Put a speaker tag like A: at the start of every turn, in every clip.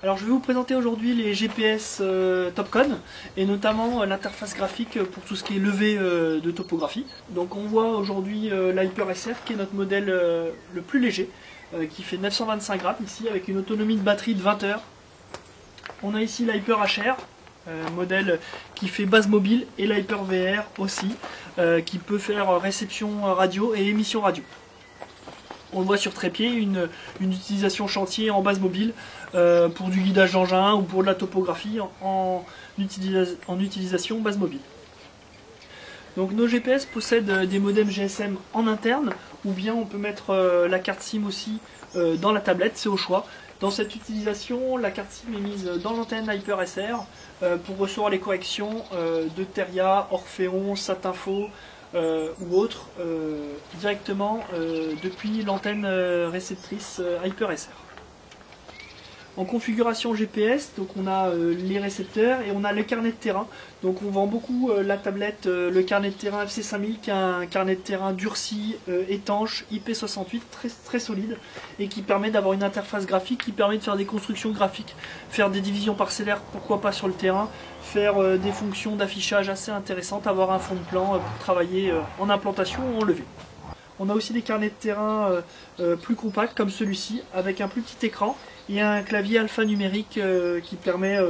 A: Alors je vais vous présenter aujourd'hui les GPS Topcon et notamment l'interface graphique pour tout ce qui est levé de topographie. Donc on voit aujourd'hui l'HyperSR qui est notre modèle le plus léger, qui fait 925 grammes ici avec une autonomie de batterie de 20 heures. On a ici l'HyperHR, modèle qui fait base mobile, et l'HyperVR aussi, qui peut faire réception radio et émission radio. On le voit sur trépied, une utilisation chantier en base mobile pour du guidage d'engin ou pour de la topographie en utilisation base mobile. Donc nos GPS possèdent des modems GSM en interne, ou bien on peut mettre la carte SIM aussi dans la tablette, c'est au choix. Dans cette utilisation, la carte SIM est mise dans l'antenne HyperSR pour recevoir les corrections de Teria, Orphéon, Satinfo ou autres directement depuis l'antenne réceptrice HyperSR. En configuration GPS, donc on a les récepteurs et on a le carnet de terrain. Donc on vend beaucoup la tablette, le carnet de terrain FC5000 qui est un carnet de terrain durci, étanche, IP68, très solide et qui permet d'avoir une interface graphique, qui permet de faire des constructions graphiques, faire des divisions parcellaires, pourquoi pas sur le terrain, faire des fonctions d'affichage assez intéressantes, avoir un fond de plan pour travailler en implantation ou en levée. On a aussi des carnets de terrain plus compacts comme celui-ci avec un plus petit écran et un clavier alphanumérique qui permet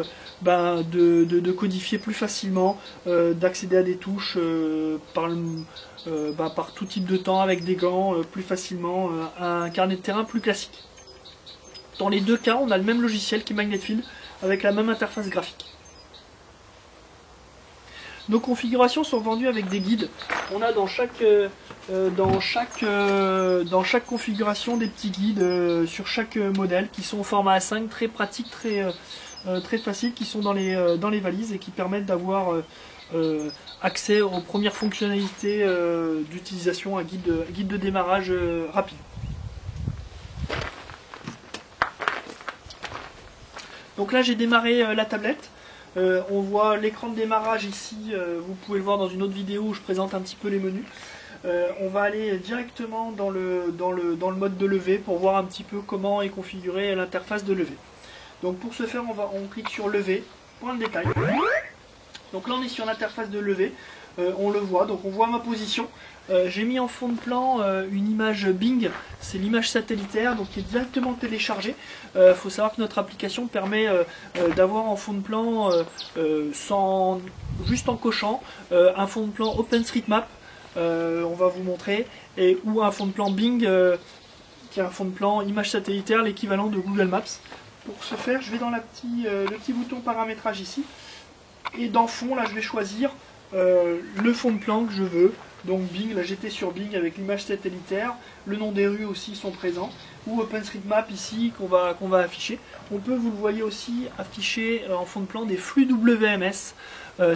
A: de codifier plus facilement, d'accéder à des touches par tout type de temps avec des gants plus facilement, un carnet de terrain plus classique. Dans les deux cas, on a le même logiciel qui est Magnetfield avec la même interface graphique. Nos configurations sont vendues avec des guides. On a dans chaque configuration des petits guides sur chaque modèle qui sont au format A5, très pratiques, très faciles, qui sont dans les valises et qui permettent d'avoir accès aux premières fonctionnalités d'utilisation, un guide de démarrage rapide. Donc là j'ai démarré la tablette. On voit l'écran de démarrage ici, vous pouvez le voir dans une autre vidéo où je présente un petit peu les menus. On va aller directement dans le mode de levée pour voir un petit peu comment est configurée l'interface de levée. Donc pour ce faire, on clique sur lever, point de détail. Donc là on est sur l'interface de levée, on le voit, donc on voit ma position. J'ai mis en fond de plan une image Bing, c'est l'image satellitaire donc qui est directement téléchargée. Faut savoir que notre application permet d'avoir en fond de plan, juste en cochant, un fond de plan OpenStreetMap, on va vous montrer, ou un fond de plan Bing qui est un fond de plan image satellitaire, l'équivalent de Google Maps. Pour ce faire, je vais dans le petit bouton paramétrage ici, et dans fond, là je vais choisir le fond de plan que je veux. Donc Bing, là j'étais sur Bing avec l'image satellitaire, le nom des rues aussi sont présents, ou OpenStreetMap ici qu'on va afficher. On peut, vous le voyez aussi, afficher en fond de plan des flux WMS.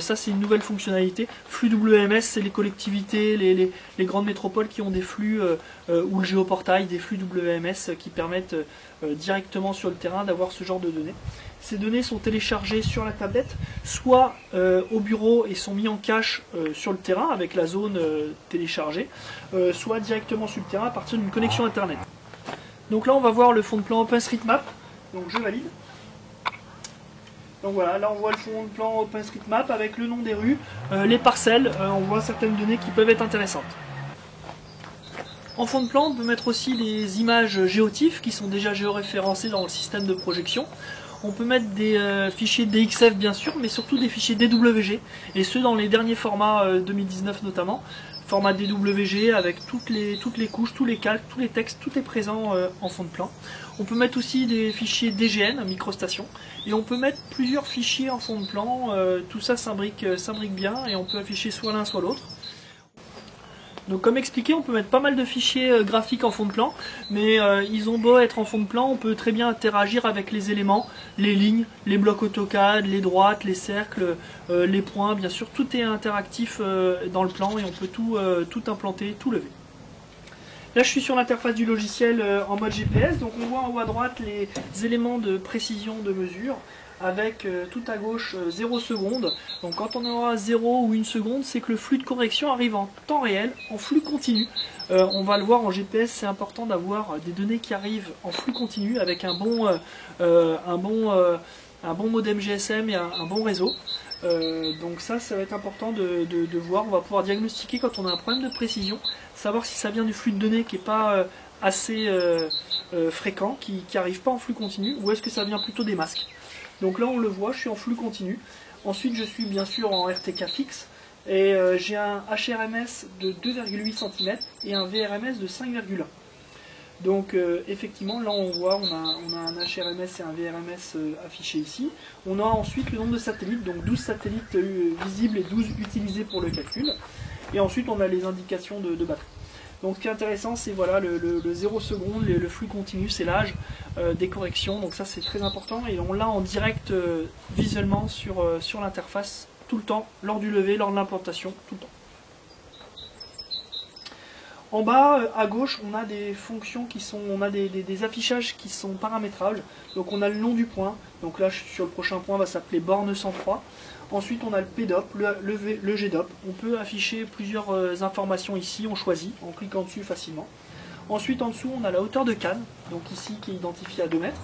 A: Ça c'est une nouvelle fonctionnalité. Flux WMS, c'est les collectivités, les grandes métropoles qui ont des flux, ou le géoportail, des flux WMS qui permettent directement sur le terrain d'avoir ce genre de données. Ces données sont téléchargées sur la tablette, soit au bureau et sont mis en cache sur le terrain avec la zone téléchargée, soit directement sur le terrain à partir d'une connexion internet. Donc là on va voir le fond de plan OpenStreetMap, donc je valide. Donc voilà, là on voit le fond de plan OpenStreetMap avec le nom des rues, les parcelles, on voit certaines données qui peuvent être intéressantes. En fond de plan, on peut mettre aussi des images géotiffs qui sont déjà géoréférencées dans le système de projection. On peut mettre des fichiers DXF bien sûr, mais surtout des fichiers DWG, et ceux dans les derniers formats 2019 notamment. Format DWG avec toutes les couches, tous les calques, tous les textes, tout est présent en fond de plan. On peut mettre aussi des fichiers DGN, microstation, et on peut mettre plusieurs fichiers en fond de plan, tout ça s'imbrique bien, et on peut afficher soit l'un soit l'autre. Donc comme expliqué, on peut mettre pas mal de fichiers graphiques en fond de plan, mais ils ont beau être en fond de plan, on peut très bien interagir avec les éléments, les lignes, les blocs AutoCAD, les droites, les cercles, les points, bien sûr, tout est interactif dans le plan et on peut tout implanter, tout lever. Là je suis sur l'interface du logiciel en mode GPS, donc on voit en haut à droite les éléments de précision de mesure. avec tout à gauche 0 secondes. Donc quand on aura 0 ou 1 seconde, c'est que le flux de correction arrive en temps réel, en flux continu. On va le voir en GPS, c'est important d'avoir des données qui arrivent en flux continu avec un bon modem GSM et un bon réseau. Donc ça va être important de voir. On va pouvoir diagnostiquer quand on a un problème de précision, savoir si ça vient du flux de données qui n'est pas assez fréquent, qui n'arrive pas en flux continu, ou est-ce que ça vient plutôt des masques. Donc là on le voit, je suis en flux continu. Ensuite je suis bien sûr en RTK fixe, et j'ai un HRMS de 2,8 cm et un VRMS de 5,1. Donc effectivement là on voit, on a un HRMS et un VRMS affichés ici. On a ensuite le nombre de satellites, donc 12 satellites visibles et 12 utilisés pour le calcul. Et ensuite on a les indications de batterie. Donc ce qui est intéressant, c'est voilà, le 0 seconde, le flux continu, c'est l'âge des corrections. Donc ça c'est très important et on l'a en direct visuellement sur l'interface tout le temps, lors du lever, lors de l'implantation, tout le temps. En bas, à gauche, on a des fonctions qui sont, on a des affichages qui sont paramétrables. Donc on a le nom du point. Donc là, sur le prochain point, va s'appeler borne 103. Ensuite, on a le PDOP, le GDOP. On peut afficher plusieurs informations ici, on choisit en cliquant dessus facilement. Ensuite, en dessous, on a la hauteur de canne, donc ici qui est identifiée à 2 mètres.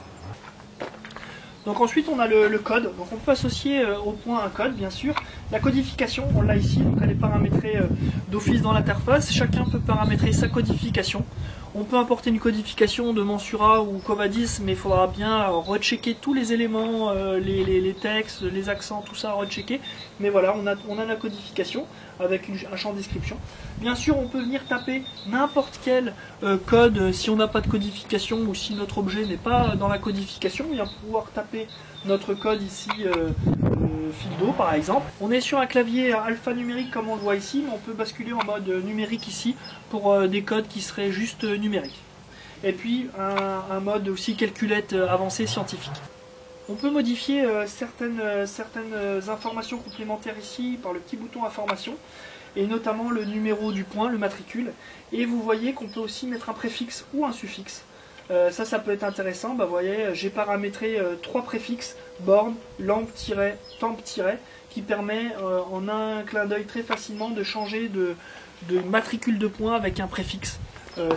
A: Donc ensuite, on a le code. Donc on peut associer au point un code, bien sûr. La codification, on l'a ici, donc elle est paramétrée d'office dans l'interface. Chacun peut paramétrer sa codification. On peut importer une codification de Mensura ou Covadis, mais il faudra bien rechecker tous les éléments, les textes, les accents, tout ça à rechecker. Mais voilà, on a la codification avec un champ de description. Bien sûr, on peut venir taper n'importe quel code si on n'a pas de codification ou si notre objet n'est pas dans la codification. On va pouvoir taper notre code ici, Fildo par exemple. On est sur un clavier alphanumérique comme on le voit ici, mais on peut basculer en mode numérique ici pour des codes qui seraient juste numériques. Et puis un mode aussi calculette avancée scientifique. On peut modifier certaines informations complémentaires ici par le petit bouton information, et notamment le numéro du point, le matricule. Et vous voyez qu'on peut aussi mettre un préfixe ou un suffixe. Ça peut être intéressant. Bah, vous voyez, j'ai paramétré 3 préfixes, borne, lampe, temp, qui permet en un clin d'œil très facilement de changer de matricule de points avec un préfixe,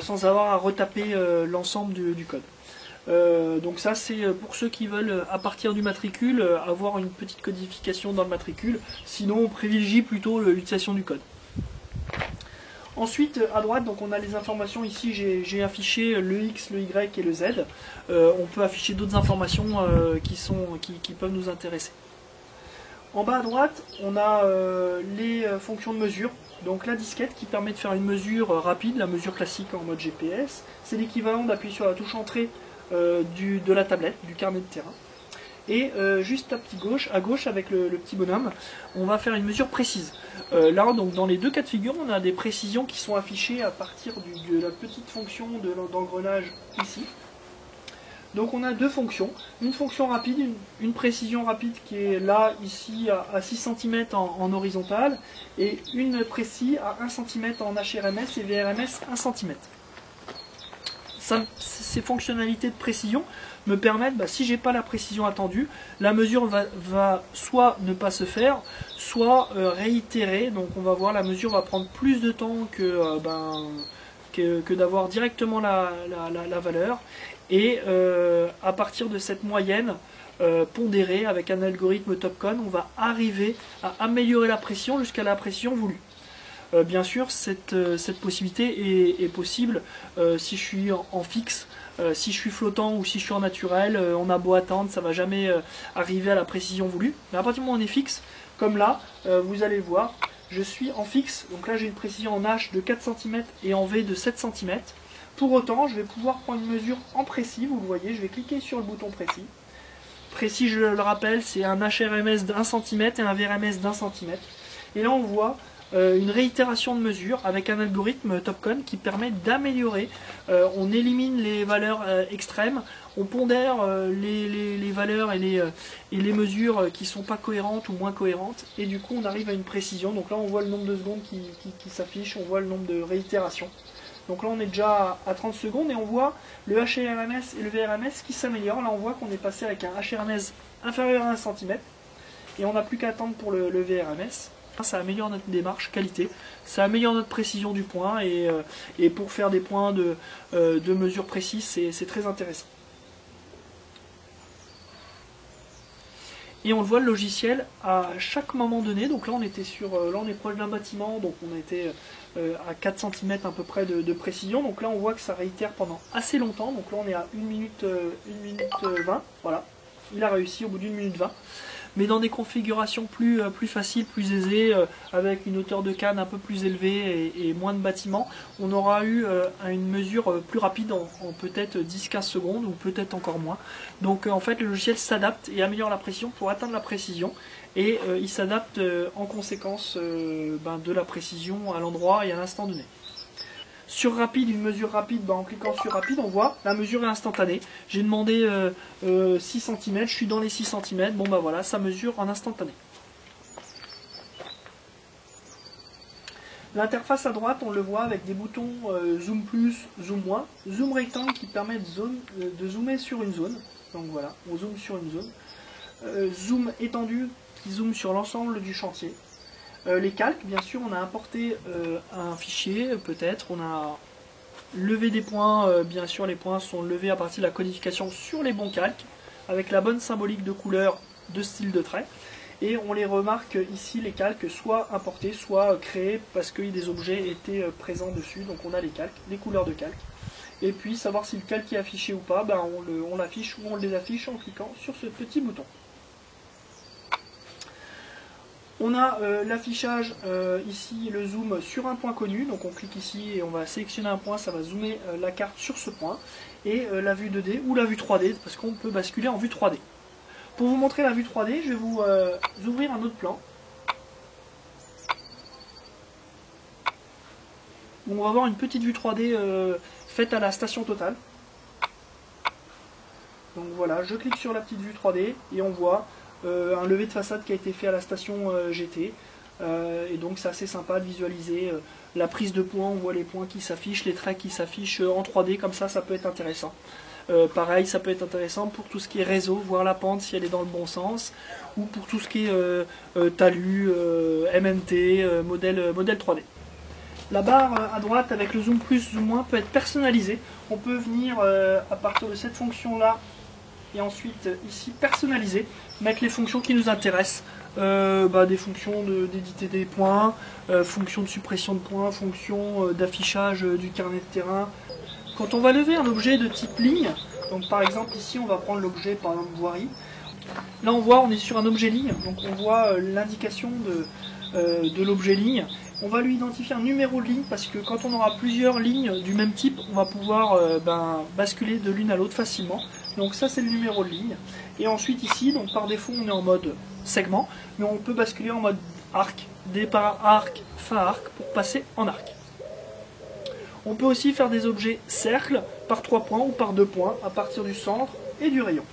A: sans avoir à retaper l'ensemble du code. Donc ça c'est pour ceux qui veulent à partir du matricule avoir une petite codification dans le matricule, sinon on privilégie plutôt l'utilisation du code. Ensuite à droite donc on a les informations, ici j'ai affiché le X, le Y et le Z. On peut afficher d'autres informations qui peuvent nous intéresser. En bas à droite on a les fonctions de mesure. Donc la disquette qui permet de faire une mesure rapide, la mesure classique en mode GPS. C'est l'équivalent d'appuyer sur la touche entrée de la tablette, du carnet de terrain. Et juste à gauche avec le petit bonhomme, on va faire une mesure précise. Là, donc, dans les deux cas de figure, on a des précisions qui sont affichées à partir de la petite fonction d'engrenage ici. Donc on a deux fonctions, une fonction rapide, une précision rapide qui est là, ici, à 6 cm en horizontal, et une précise à 1 cm en HRMS et VRMS 1 cm. Ces fonctionnalités de précision me permettent, si j'ai pas la précision attendue, la mesure va soit ne pas se faire, soit réitérer. Donc on va voir, la mesure va prendre plus de temps que d'avoir directement la valeur. Et à partir de cette moyenne pondérée avec un algorithme Topcon, on va arriver à améliorer la pression jusqu'à la pression voulue. Bien sûr, cette possibilité est possible si je suis en fixe, si je suis flottant ou si je suis en naturel. On a beau attendre, ça ne va jamais arriver à la précision voulue. Mais à partir du moment où on est fixe, comme là, vous allez le voir, je suis en fixe. Donc là, j'ai une précision en H de 4 cm et en V de 7 cm. Pour autant, je vais pouvoir prendre une mesure en précis. Vous le voyez, je vais cliquer sur le bouton précis. Précis, je le rappelle, c'est un HRMS d'1 cm et un VRMS d'1 cm. Et là, on voit une réitération de mesure avec un algorithme Topcon qui permet d'améliorer. On élimine les valeurs extrêmes, on pondère les valeurs et les mesures qui ne sont pas cohérentes ou moins cohérentes, et du coup on arrive à une précision. Donc là on voit le nombre de secondes qui s'affiche, on voit le nombre de réitérations. Donc là on est déjà à 30 secondes et on voit le HRMS et le VRMS qui s'améliorent. Là on voit qu'on est passé avec un HRMS inférieur à 1 cm. Et on n'a plus qu'à attendre pour le VRMS. Ça améliore notre démarche qualité, ça améliore notre précision du point et pour faire des points de mesure précise, c'est très intéressant. Et on le voit, le logiciel à chaque moment donné, donc là on était là on est proche d'un bâtiment, donc on était à 4 cm à peu près de précision, donc là on voit que ça réitère pendant assez longtemps, donc là on est à 1 minute 20, voilà, il a réussi au bout d'1 minute 20. Mais dans des configurations plus faciles, plus aisées, avec une hauteur de canne un peu plus élevée et moins de bâtiments, on aura eu une mesure plus rapide en peut-être 10-15 secondes ou peut-être encore moins. Donc en fait le logiciel s'adapte et améliore la précision pour atteindre la précision et il s'adapte en conséquence de la précision à l'endroit et à l'instant donné. Sur rapide, une mesure rapide, en cliquant sur rapide, on voit la mesure est instantanée. J'ai demandé 6 cm, je suis dans les 6 cm, bon bah voilà, ça mesure en instantané. L'interface à droite, on le voit avec des boutons zoom plus, zoom moins, zoom rectangle qui permet de zoomer sur une zone. Donc voilà, on zoome sur une zone. Zoom étendu qui zoome sur l'ensemble du chantier. Les calques, bien sûr, on a importé un fichier, peut-être, on a levé des points, bien sûr les points sont levés à partir de la codification sur les bons calques, avec la bonne symbolique de couleur, de style de trait, et on les remarque ici, les calques, soit importés, soit créés, parce que des objets étaient présents dessus, donc on a les calques, les couleurs de calque, et puis savoir si le calque est affiché ou pas, on l'affiche ou on le désaffiche en cliquant sur ce petit bouton. On a l'affichage ici, le zoom sur un point connu, donc on clique ici et on va sélectionner un point, ça va zoomer la carte sur ce point, et la vue 2D ou la vue 3D, parce qu'on peut basculer en vue 3D. Pour vous montrer la vue 3D, je vais vous ouvrir un autre plan. On va avoir une petite vue 3D faite à la station Total. Donc voilà, je clique sur la petite vue 3D et on voit un levé de façade qui a été fait à la station GT. Et donc c'est assez sympa de visualiser la prise de points, on voit les points qui s'affichent, les traits qui s'affichent en 3D, comme ça peut être intéressant. Pareil, ça peut être intéressant pour tout ce qui est réseau, voir la pente si elle est dans le bon sens, ou pour tout ce qui est talus, MNT, modèle 3D. La barre à droite avec le zoom plus, zoom moins peut être personnalisée. On peut venir à partir de cette fonction là et ensuite ici personnaliser, mettre les fonctions qui nous intéressent, des fonctions d'éditer des points, fonctions de suppression de points, fonctions d'affichage du carnet de terrain. Quand on va lever un objet de type ligne, donc par exemple ici on va prendre l'objet par exemple voirie, là on est sur un objet ligne, donc on voit l'indication de l'objet ligne. On va lui identifier un numéro de ligne parce que quand on aura plusieurs lignes du même type, on va pouvoir basculer de l'une à l'autre facilement. Donc ça c'est le numéro de ligne. Et ensuite ici, donc par défaut on est en mode segment, mais on peut basculer en mode arc, départ arc, fin arc pour passer en arc. On peut aussi faire des objets cercles par 3 points ou par 2 points à partir du centre et du rayon.